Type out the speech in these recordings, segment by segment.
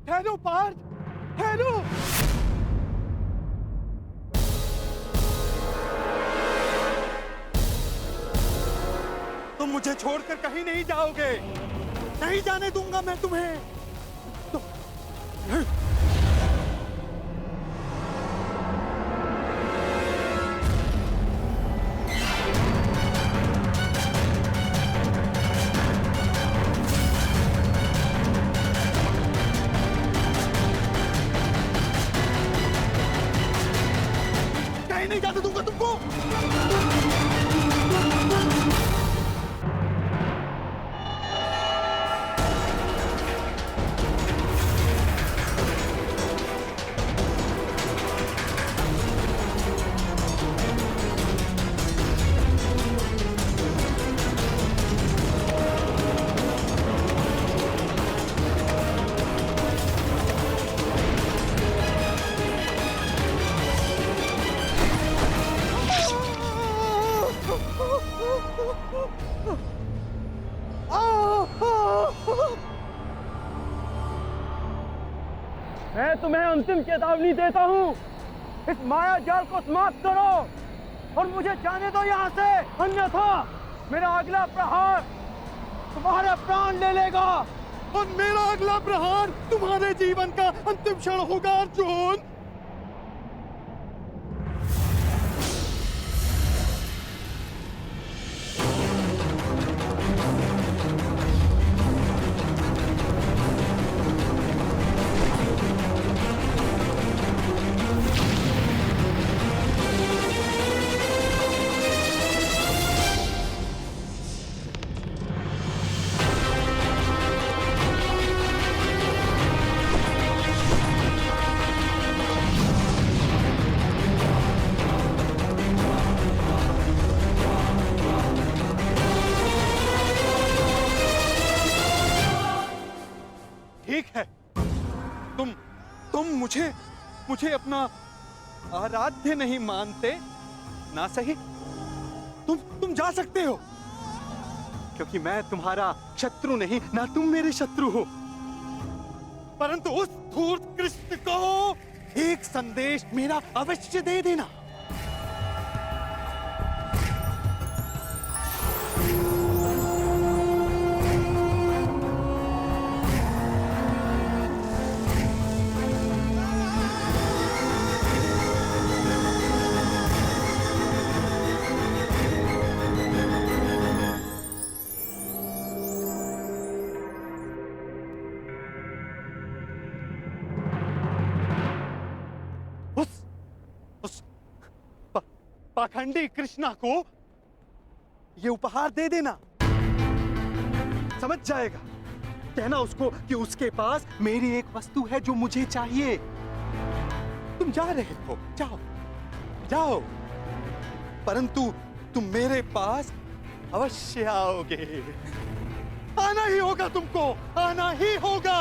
ठहरो पार्थ, ठहरो। तुम मुझे छोड़कर कहीं नहीं जाओगे, नहीं जाने दूंगा मैं तुम्हें। कहीं नहीं जाने दूंगा तुमको। मैं तुम्हें अंतिम चेतावनी देता हूँ, इस माया जाल को समाप्त करो और मुझे जाने दो यहाँ से, अन्यथा मेरा अगला प्रहार तुम्हारे प्राण ले लेगा। और मेरा अगला प्रहार तुम्हारे जीवन का अंतिम क्षण होगा अर्जुन। ठीक है, तुम मुझे अपना आराध्य नहीं मानते ना, सही। तुम जा सकते हो, क्योंकि मैं तुम्हारा शत्रु नहीं, ना तुम मेरे शत्रु हो। परंतु उस धूर्त कृष्ण को एक संदेश मेरा अवश्य दे देना। पाखंडी कृष्णा को ये उपहार दे देना, समझ जाएगा। कहना उसको कि उसके पास मेरी एक वस्तु है जो मुझे चाहिए। तुम जा रहे हो, जाओ जाओ, परंतु तुम मेरे पास अवश्य आओगे। आना ही होगा, तुमको आना ही होगा।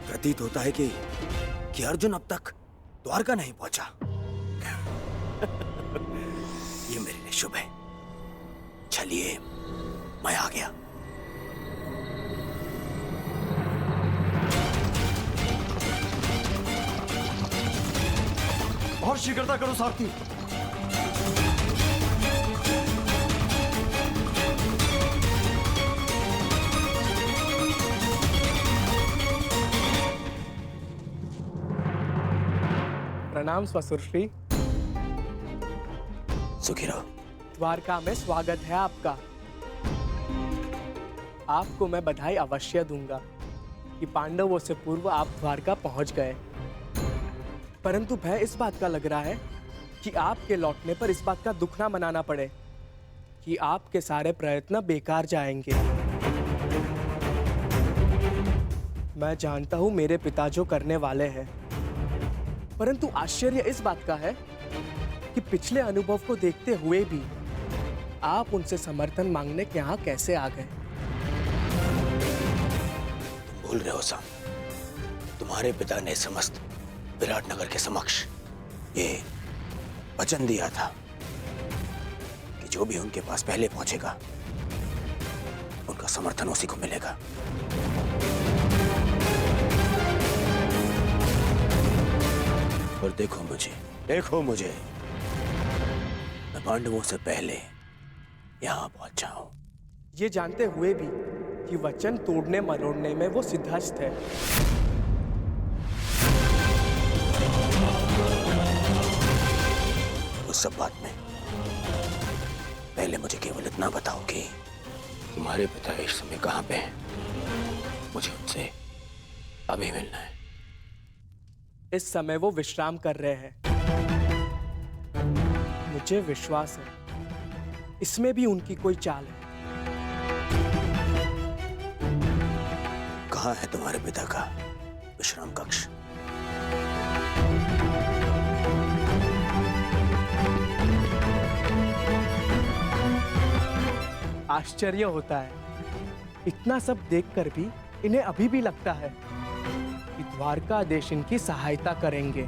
प्रतीत होता है कि अर्जुन अब तक द्वारका नहीं पहुंचा। ये मेरे लिए शुभ है। चलिए, मैं आ गया। और शीघ्रता करो सारथी। प्रणाम स्वसुरश्री। सुखी रहो। द्वारका में स्वागत है आपका। आपको मैं बधाई अवश्य दूंगा कि पांडवों से पूर्व आप द्वारका पहुंच गए, परंतु भय इस बात का लग रहा है कि आपके लौटने पर इस बात का दुख ना मनाना पड़े कि आपके सारे प्रयत्न बेकार जाएंगे। मैं जानता हूं मेरे पिता जो करने वाले हैं, परंतु आश्चर्य इस बात का है कि पिछले अनुभव को देखते हुए भी आप उनसे समर्थन मांगने के यहाँ कैसे आ गए? तुम भूल रहे हो साम, तुम्हारे पिता ने समस्त विराटनगर के समक्ष ये वचन दिया था कि जो भी उनके पास पहले पहुंचेगा उनका समर्थन उसी को मिलेगा। और देखो मुझे, मैं पांडवों से पहले यहां पहुंचा हूं। ये जानते हुए भी कि वचन तोड़ने मरोड़ने में वो सिद्धहस्त है। उस सब बात में पहले मुझे केवल इतना बताओ कि तुम्हारे पिता इस समय कहां पे हैं? मुझे उनसे अभी मिलना है। इस समय वो विश्राम कर रहे हैं। मुझे विश्वास है इसमें भी उनकी कोई चाल है। कहां है तुम्हारे पिता का विश्राम कक्ष? आश्चर्य होता है, इतना सब देखकर भी इन्हें अभी भी लगता है कि द्वारकाधीश इनकी सहायता करेंगे।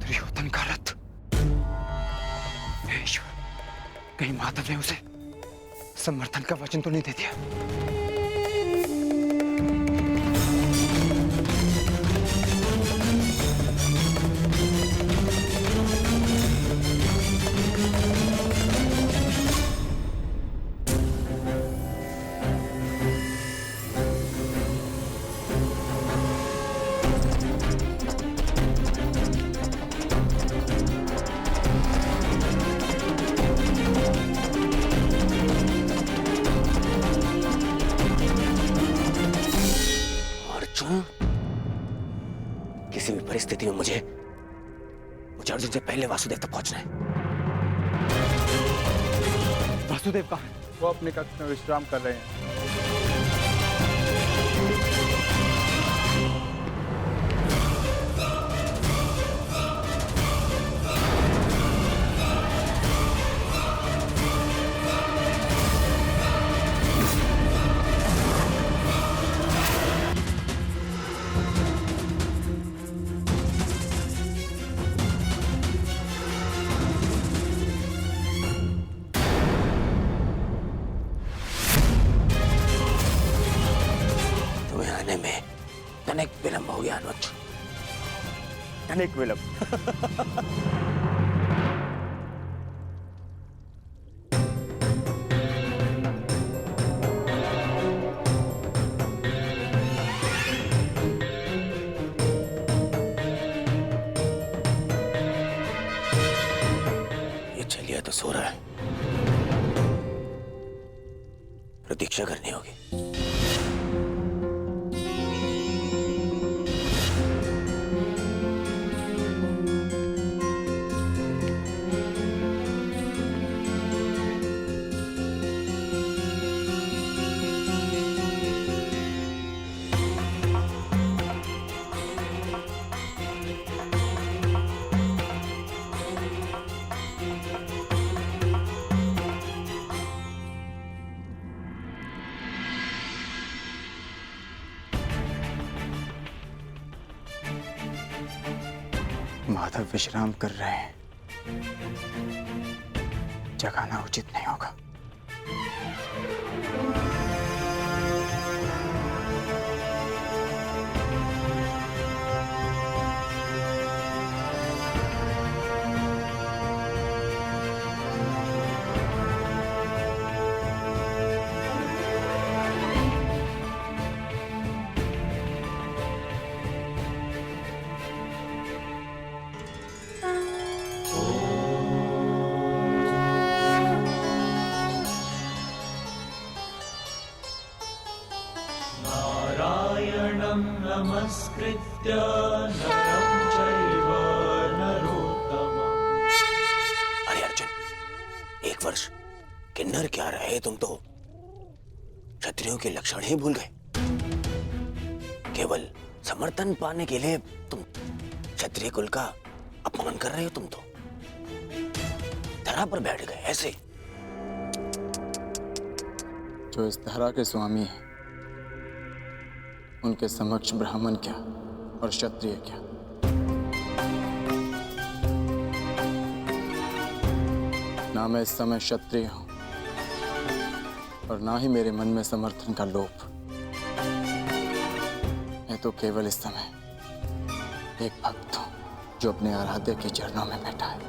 दुर्योधन का रथ! हे ईश्वर, कहीं माधव ने उसे समर्थन का वचन तो नहीं दे दिया? किसी भी परिस्थिति में मुझे अर्जुन से पहले वासुदेव तक पहुंचना है। वासुदेव कहाँ है? वो अपने कक्ष में विश्राम कर रहे हैं। तनिक विलंब हो गया अनुज। तनिक विलंब? ये चलिए तो सो रहा है, प्रतीक्षा करनी होगी। माधव विश्राम कर रहे हैं, जगाना उचित नहीं होगा। नमस्कृत्य नरं चैव नरोत्तमम् वर्ष किन्नर क्या रहे, तुम तो क्षत्रियों के लक्षण ही भूल गए। केवल समर्थन पाने के लिए तुम क्षत्रिय कुल का अपमान कर रहे हो। तुम तो धरा पर बैठ गए ऐसे। जो इस धरा के स्वामी हैं, उनके समक्ष ब्राह्मण क्या और क्षत्रिय क्या। ना मैं इस समय क्षत्रिय हूं और ना ही मेरे मन में समर्थन का लोभ। मैं तो केवल इस समय एक भक्त हूं जो अपने आराध्य के चरणों में बैठा है।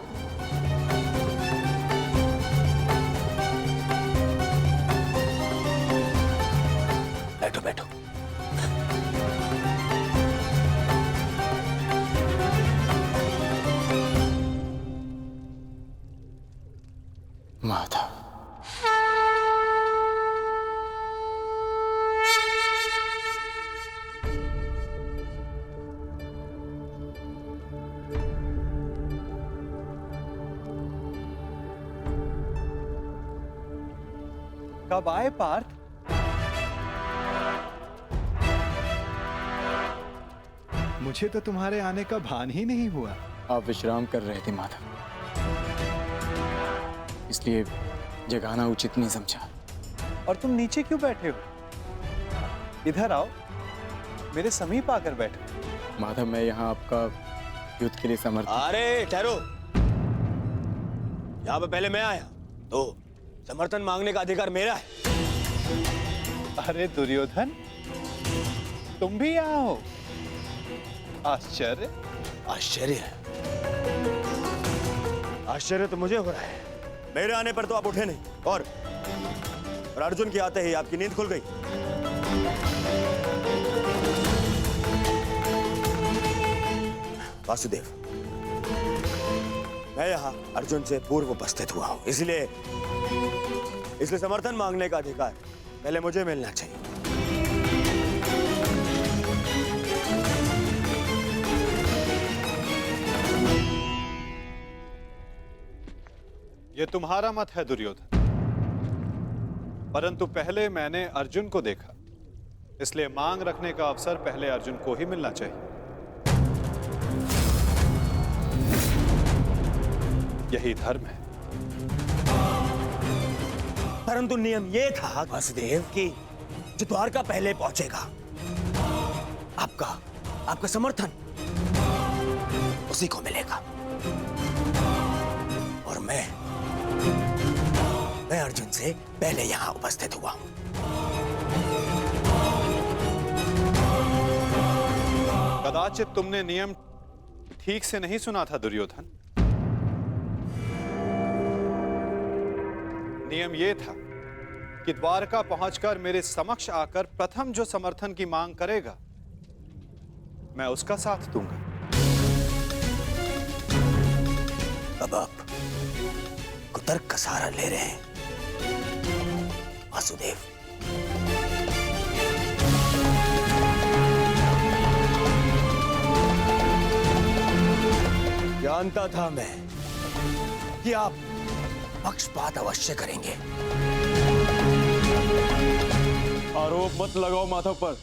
बैठो बैठो। माधव, कब आए पार्थ? मुझे तो तुम्हारे आने का भान ही नहीं हुआ। आप विश्राम कर रहे थे माधव, इसलिए जगाना उचित नहीं समझा। और तुम नीचे क्यों बैठे हो? इधर आओ, मेरे समीप आकर बैठो। माधव, मैं यहाँ आपका युद्ध के लिए समर्थ। अरे ठहरो, यहाँ पे पहले मैं आया तो समर्थन मांगने का अधिकार मेरा है। अरे दुर्योधन, तुम भी यहाँ हो? आश्चर्य। आश्चर्य? आश्चर्य तो मुझे हो रहा है। मेरे आने पर तो आप उठे नहीं, और अर्जुन के आते ही आपकी नींद खुल गई। वासुदेव, मैं यहाँ अर्जुन से पूर्व उपस्थित हुआ हूं, इसलिए समर्थन मांगने का अधिकार पहले मुझे मिलना चाहिए। ये तुम्हारा मत है दुर्योधन, परंतु पहले मैंने अर्जुन को देखा, इसलिए मांग रखने का अवसर पहले अर्जुन को ही मिलना चाहिए। यही धर्म है। परंतु नियम यह था वासुदेव कि जो द्वारका पहले पहुंचेगा, आपका समर्थन उसी को मिलेगा। और मैं अर्जुन से पहले यहां उपस्थित हुआ हूं। कदाचित तुमने नियम ठीक से नहीं सुना था दुर्योधन। नियम यह था कि द्वारका पहुंचकर मेरे समक्ष आकर प्रथम जो समर्थन की मांग करेगा, मैं उसका साथ दूंगा। अब आप कुतर्क का सहारा ले रहे हैं वासुदेव। जानता था मैं कि आप पक्षपात अवश्य करेंगे। आरोप मत लगाओ माधव पर।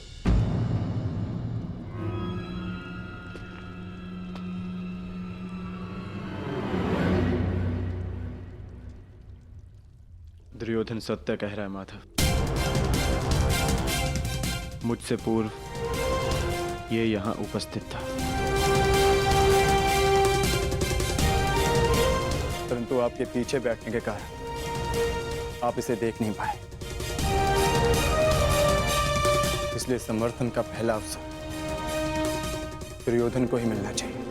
दुर्योधन सत्य कह रहा है माधव। मुझसे पूर्व ये यहाँ उपस्थित था, परंतु आपके पीछे बैठने के कारण आप इसे देख नहीं पाए। इसलिए समर्थन का पहला अवसर दुर्योधन को ही मिलना चाहिए।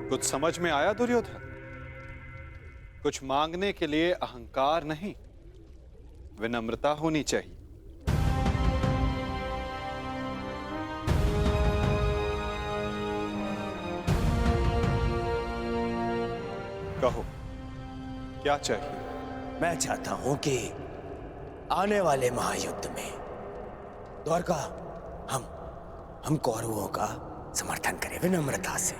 कुछ समझ में आया दुर्योधन? कुछ मांगने के लिए अहंकार नहीं, विनम्रता होनी चाहिए। कहो, क्या चाहिए? मैं चाहता हूं कि आने वाले महायुद्ध में द्वारका हम कौरवों का समर्थन करें विनम्रता से।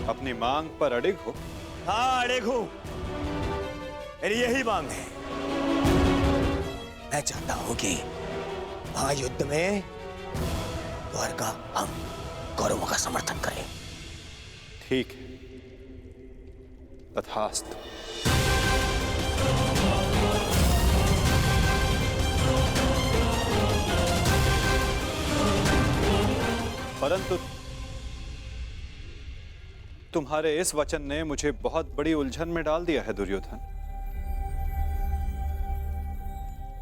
अपनी मांग पर अड़िग हो? हाँ, अड़िग हूं। मेरी यही मांग है। मैं चाहता हूं कि महायुद्ध में द्वारका हम कौरवों का समर्थन करें। ठीक है, तथास्तु। परंतु तुम्हारे इस वचन ने मुझे बहुत बड़ी उलझन में डाल दिया है दुर्योधन।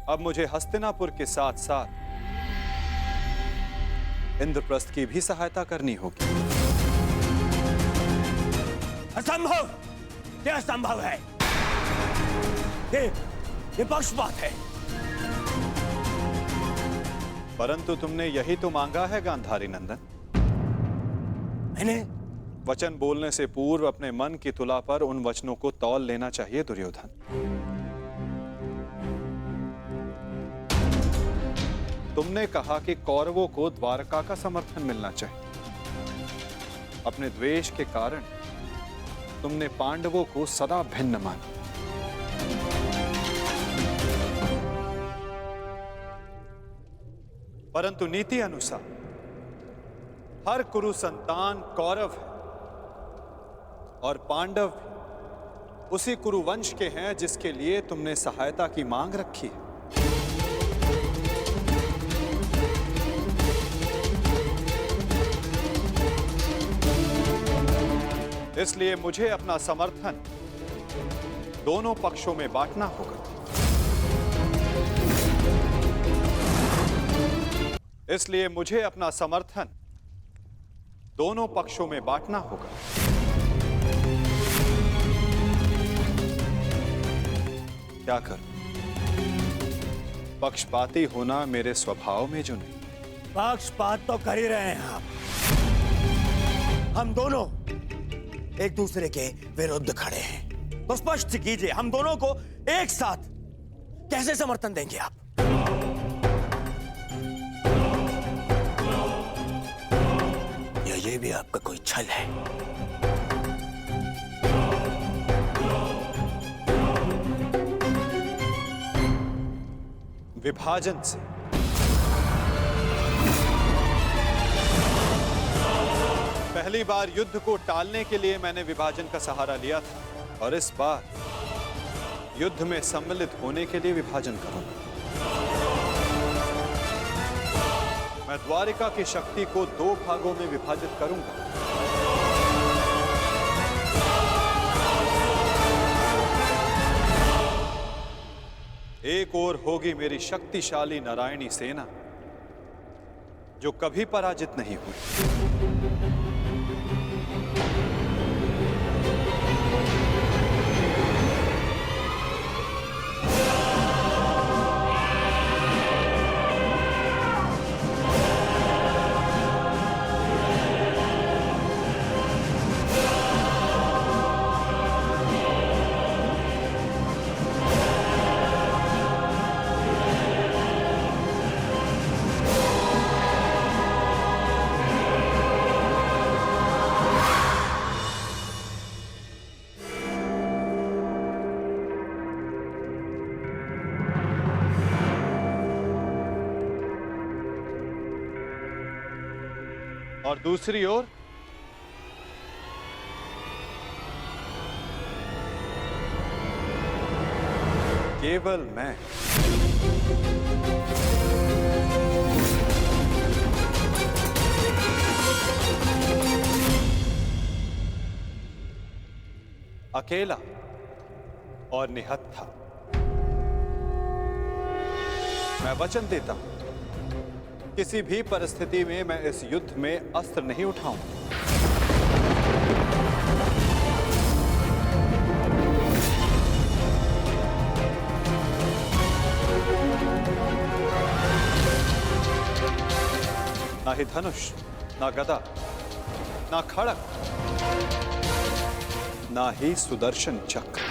अब मुझे हस्तिनापुर के साथ साथ इंद्रप्रस्थ की भी सहायता करनी होगी। असंभव! ये असंभव है। ये पक्षपात है। परंतु तुमने यही तो मांगा है गांधारी नंदन। मैंने वचन बोलने से पूर्व अपने मन की तुला पर उन वचनों को तौल लेना चाहिए दुर्योधन। तुमने कहा कि कौरवों को द्वारका का समर्थन मिलना चाहिए। अपने द्वेष के कारण तुमने पांडवों को सदा भिन्न माना। परंतु नीति अनुसार हर कुरु संतान कौरव है और पांडव उसी कुरु वंश के हैं जिसके लिए तुमने सहायता की मांग रखी है। इसलिए मुझे अपना समर्थन दोनों पक्षों में बांटना होगा। इसलिए मुझे अपना समर्थन दोनों पक्षों में बांटना होगा। क्या करूं? पक्षपाती होना मेरे स्वभाव में जो नहीं। पक्षपात तो कर ही रहे हैं आप। हम दोनों एक दूसरे के विरुद्ध खड़े हैं। तो स्पष्ट कीजिए, हम दोनों को एक साथ कैसे समर्थन देंगे आप? या ये भी आपका कोई छल है? विभाजन से पहली बार युद्ध को टालने के लिए मैंने विभाजन का सहारा लिया था और इस बार युद्ध में सम्मिलित होने के लिए विभाजन करूंगा। मैं द्वारिका की शक्ति को 2 भागों में विभाजित करूंगा। एक ओर होगी मेरी शक्तिशाली नारायणी सेना जो कभी पराजित नहीं हुई। और दूसरी ओर केवल मैं। अकेला और निहत्था। मैं वचन देता हूं, किसी भी परिस्थिति में मैं इस युद्ध में अस्त्र नहीं उठाऊंगा। ना ही धनुष, ना गदा, ना खड़ग, ना ही सुदर्शन चक्र।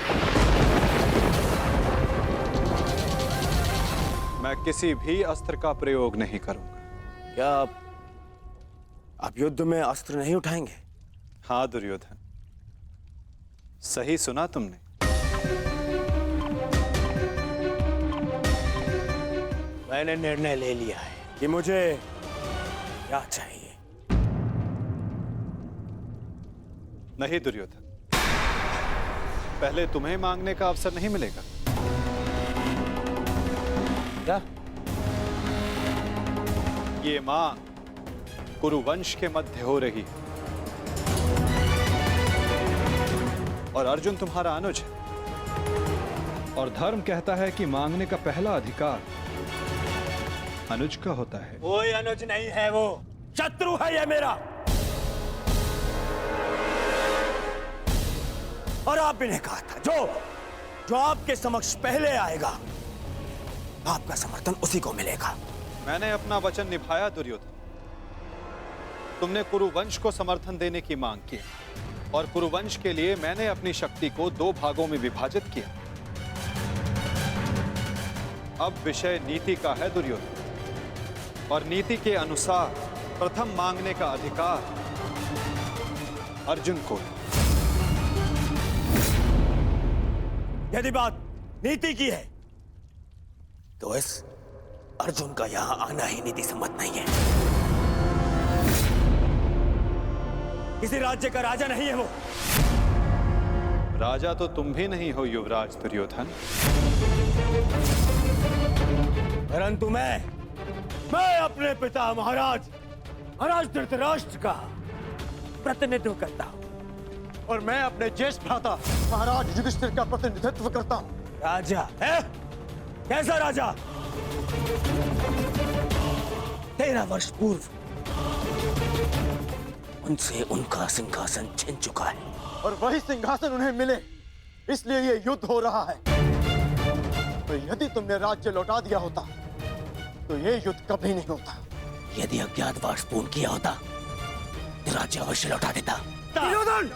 मैं किसी भी अस्त्र का प्रयोग नहीं करूंगा। क्या आप युद्ध में अस्त्र नहीं उठाएंगे? हाँ दुर्योधन, सही सुना तुमने। मैंने निर्णय ले लिया है कि मुझे क्या चाहिए। नहीं दुर्योधन, पहले तुम्हें मांगने का अवसर नहीं मिलेगा। क्या? ये मांग कुरुवंश के मध्य हो रही है और अर्जुन तुम्हारा अनुज है। और धर्म कहता है कि मांगने का पहला अधिकार अनुज का होता है। कोई अनुज नहीं है, वो शत्रु है ये मेरा। और आपने ने कहा था जो आपके समक्ष पहले आएगा आपका समर्थन उसी को मिलेगा। मैंने अपना वचन निभाया दुर्योधन। तुमने कुरुवंश को समर्थन देने की मांग की और कुरुवंश के लिए मैंने अपनी शक्ति को 2 भागों में विभाजित किया। अब विषय नीति का है दुर्योधन, और नीति के अनुसार प्रथम मांगने का अधिकार अर्जुन को है। यदि बात नीति की है तो इस अर्जुन का यहां आना ही नीति सम्मत नहीं है। किसी राज्य का राजा नहीं है वो। राजा तो तुम भी नहीं हो युवराज दुर्योधन। परंतु मैं अपने पिता महाराज धृतराष्ट्र का प्रतिनिधित्व करता हूं। और मैं अपने ज्येष्ठ भ्राता महाराज युधिष्ठिर का प्रतिनिधित्व करता हूं। राजा है? कैसा राजा? 13 वर्ष पूर्व उनसे उनका सिंहासन छिन चुका है। और वही सिंहासन उन्हें मिले, इसलिए ये युद्ध हो रहा है। तो यदि तुमने राज्य लौटा दिया होता तो ये युद्ध कभी नहीं होता। यदि अज्ञातवास पूर्ण किया होता तो राज्य अवश्य लौटा देता। दुर्योधन!